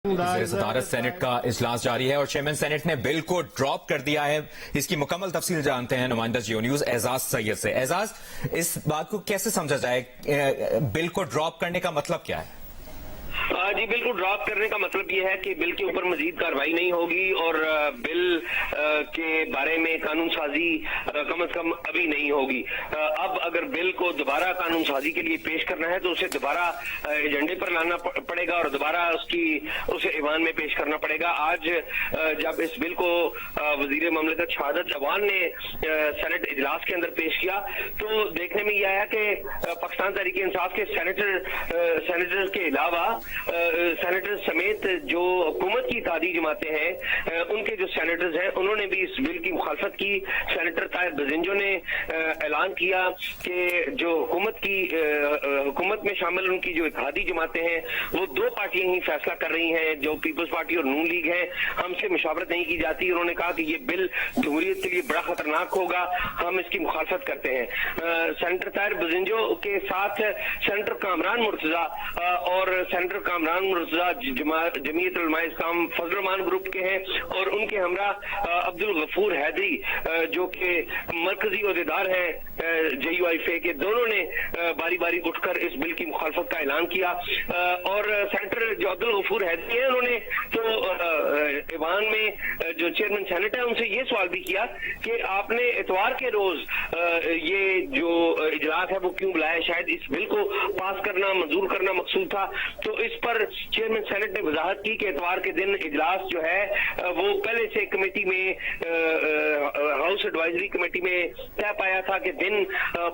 صدارت سینٹ کا اجلاس جاری ہے اور چیئرمین سینٹ نے بل کو ڈراپ کر دیا ہے. اس کی مکمل تفصیل جانتے ہیں نمائندہ جیو نیوز اعزاز سید سے. اعزاز، اس بات کو کیسے سمجھا جائے؟ بل کو ڈراپ کرنے کا مطلب کیا ہے؟ جی، بل کو ڈراپ کرنے کا مطلب یہ ہے کہ بل کے اوپر مزید کارروائی نہیں ہوگی اور بل کے بارے میں قانون سازی کم از کم ابھی نہیں ہوگی. اب اگر بل کو دوبارہ قانون سازی کے لیے پیش کرنا ہے تو اسے دوبارہ ایجنڈے پر لانا پڑے گا اور دوبارہ اسے ایوان میں پیش کرنا پڑے گا. آج جب اس بل کو وزیر مملکت شہادت ایوان نے سینٹ اجلاس کے اندر پیش کیا تو دیکھنے میں یہ آیا کہ پاکستان تحریک انصاف کے سینیٹر کے علاوہ سینیٹر سمیت جو حکومت کی اتحادی جماعتیں ہیں ان کے جو سینیٹرز ہیں انہوں نے بھی اس بل کی مخالفت کی. سینیٹر طاہر بزنجو نے اعلان کیا کہ جو حکومت میں شامل ان کی جو اتحادی جماعتیں ہیں وہ دو پارٹیاں ہی فیصلہ کر رہی ہیں، جو پیپلز پارٹی اور نون لیگ ہیں. ہم سے مشاورت نہیں کی جاتی. انہوں نے کہا کہ یہ بل جمہوریت کے لیے بڑا خطرناک ہوگا، ہم اس کی مخالفت کرتے ہیں. سینیٹر طاہر بزنجو کے ساتھ سینیٹر کامران مرتضیٰ اور سینیٹر کامران مرتضیٰ جمعیت علماء اسلام فضل الرحمان گروپ کے ہیں اور ان کے ہمراہ عبدالغفور حیدری جو کہ مرکزی عہدیدار ہیں JUIFA کے. دونوں نے باری باری اٹھ کر اس بل کی مخالفت کا اعلان کیا اور سینیٹر جو عبدالغفور حیدری ہیں انہوں نے تو ایوان میں جو چیئرمین سینٹ ہے ان سے یہ سوال بھی کیا کہ آپ نے اتوار کے روز یہ جو اجلاس ہے وہ کیوں بلایا؟ شاید اس بل کو پاس کرنا منظور کرنا مقصود تھا. تو اس پر چیئرمین سینٹ نے وضاحت کی کہ اتوار کے دن اجلاس جو ہے وہ پہلے سے کمیٹی میں ہاؤس ایڈوائزری کمیٹی میں طے پایا تھا کہ دن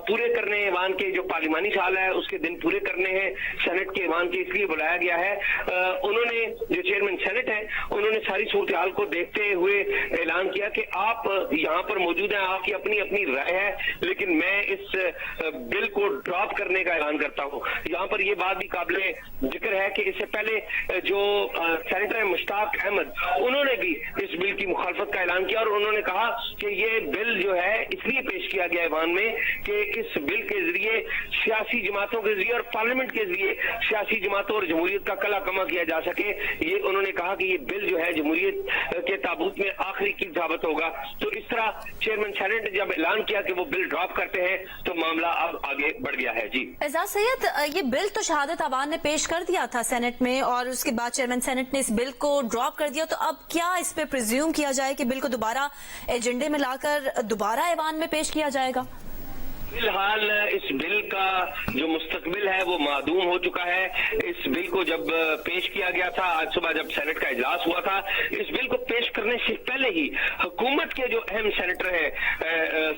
پورے کرنے ایوان کے جو پارلیمانی سال ہے اس کے دن پورے کرنے ہیں سینٹ کے ایوان کے، اس لیے بلایا گیا ہے. انہوں نے جو چیئرمین سینٹ ہے انہوں نے ساری صورتحال کو دیکھتے ہوئے اعلان کیا کہ آپ یہاں پر موجود ہیں، آپ کی اپنی اپنی رائے ہے، لیکن میں اس بل کو ڈراپ کرنے کا اعلان کرتا ہوں. یہاں پر یہ بات بھی قابل ذکر ہے کہ اس سے پہلے جو سینیٹر مشتاق احمد انہوں نے بھی اس بل کی مخالفت کا اعلان کیا اور انہوں نے کہا کہ یہ بل جو ہے اس لیے پیش کیا گیا ایوان میں کہ اس بل کے ذریعے سیاسی جماعتوں کے ذریعے اور پارلیمنٹ کے ذریعے سیاسی جماعتوں اور جمہوریت کا کلا کما کیا جا سکے. یہ انہوں نے کہا کہ یہ بل جو ہے جمہوریت کے تابوت میں آخری کی ثابت ہوگا. تو اس طرح چیئرمین سینٹ نے جب اعلان کیا کہ وہ بل ڈراپ کرتے ہیں تو معاملہ اب آگے بڑھ گیا ہے. جی اعزاز سید، یہ بل تو شہادت ایوان نے پیش کر دیا تھا سینٹ میں اور اس کے بعد چیئرمین سینٹ نے اس بل کو ڈراپ کر دیا، تو اب کیا اس پہ پریزیوم کیا جائے کہ بل کو دوبارہ ایجنڈے میں لا کر دوبارہ ایوان میں پیش کیا جائے گا؟ فی الحال اس بل کا جو مستقبل ہے وہ معدوم ہو چکا ہے. اس بل کو جب پیش کیا گیا تھا آج صبح جب سینٹ کا اجلاس ہوا تھا، اس بل کو پیش کرنے سے پہلے ہی حکومت کے جو اہم سینیٹر ہیں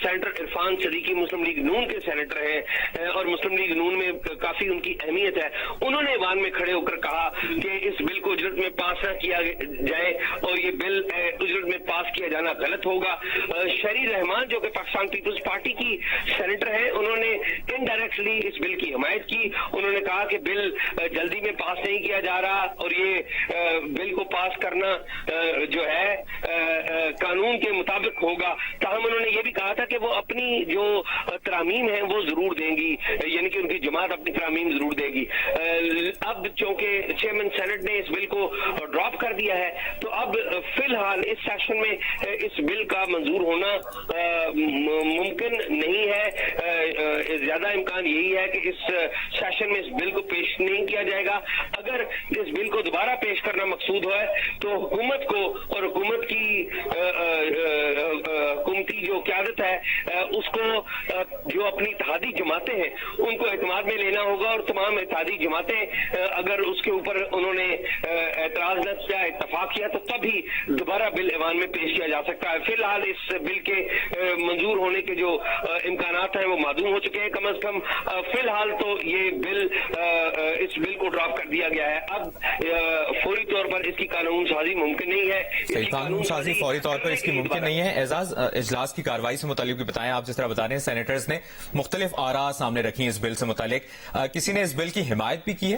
سینیٹر عرفان صدیقی مسلم لیگ نون کے سینیٹر ہیں اور مسلم لیگ نون میں کافی ان کی اہمیت ہے، انہوں نے ایوان میں کھڑے ہو کر کہا کہ اس بل کو اجرت میں پاس نہ کیا جائے اور یہ بل اجرت میں پاس کیا جانا غلط ہوگا. شہری رحمان جو کہ پاکستان پیپلز پارٹی کی سینیٹر ہے انہوں نے انڈائریکٹلی اس بل کی حمایت کی. انہوں نے کہا کہ بل جلدی میں پاس نہیں کیا جا رہا اور یہ بل کو پاس کرنا جو ہے قانون کے مطابق ہوگا. تاہم انہوں نے یہ بھی کہا تھا کہ وہ اپنی جو ترامیم ہیں وہ ضرور دیں گی، یعنی کہ ان کی جماعت اپنی ترامیم ضرور دے گی. اب چونکہ چیئرمین سینٹ نے اس بل کو ڈراپ کر دیا ہے تو اب فی الحال اس سیشن میں اس بل کا منظور ہونا ممکن نہیں ہے. زیادہ امکان یہی ہے کہ اس سیشن میں اس بل کو پیش نہیں کیا جائے گا. اگر اس بل کو دوبارہ پیش کرنا مقصود ہے تو حکومت کو اور حکومت کی حکومتی جو قیادت ہے اس کو جو اپنی اتحادی جماعتیں ہیں ان کو اعتماد میں لینا ہوگا اور تمام اتحادی جماعتیں اگر اس کے اوپر انہوں نے اعتراض نہ کیا، اتفاق کیا، تو تبھی دوبارہ بل ایوان میں پیش کیا جا سکتا ہے. فی الحال اس بل کے منظور ہونے کے جو امکانات ہیں وہ معدوم ہو چکے ہیں. کم از کم فی الحال تو یہ بل اس بل کو ڈراپ کر دیا گیا ہے. اب فوری طور پر اس کی قانون سازی ممکن نہیں ہے. قانون سازی فوری طور پر اس کی ممکن نہیں ہے. اعزاز، اجلاس کی کارروائی سے متعلق بھی بتائیں. آپ جس طرح بتا رہے ہیں سینیٹرز نے مختلف آراء سامنے رکھی اس بل سے متعلق، کسی نے اس بل کی حمایت بھی کی ہے؟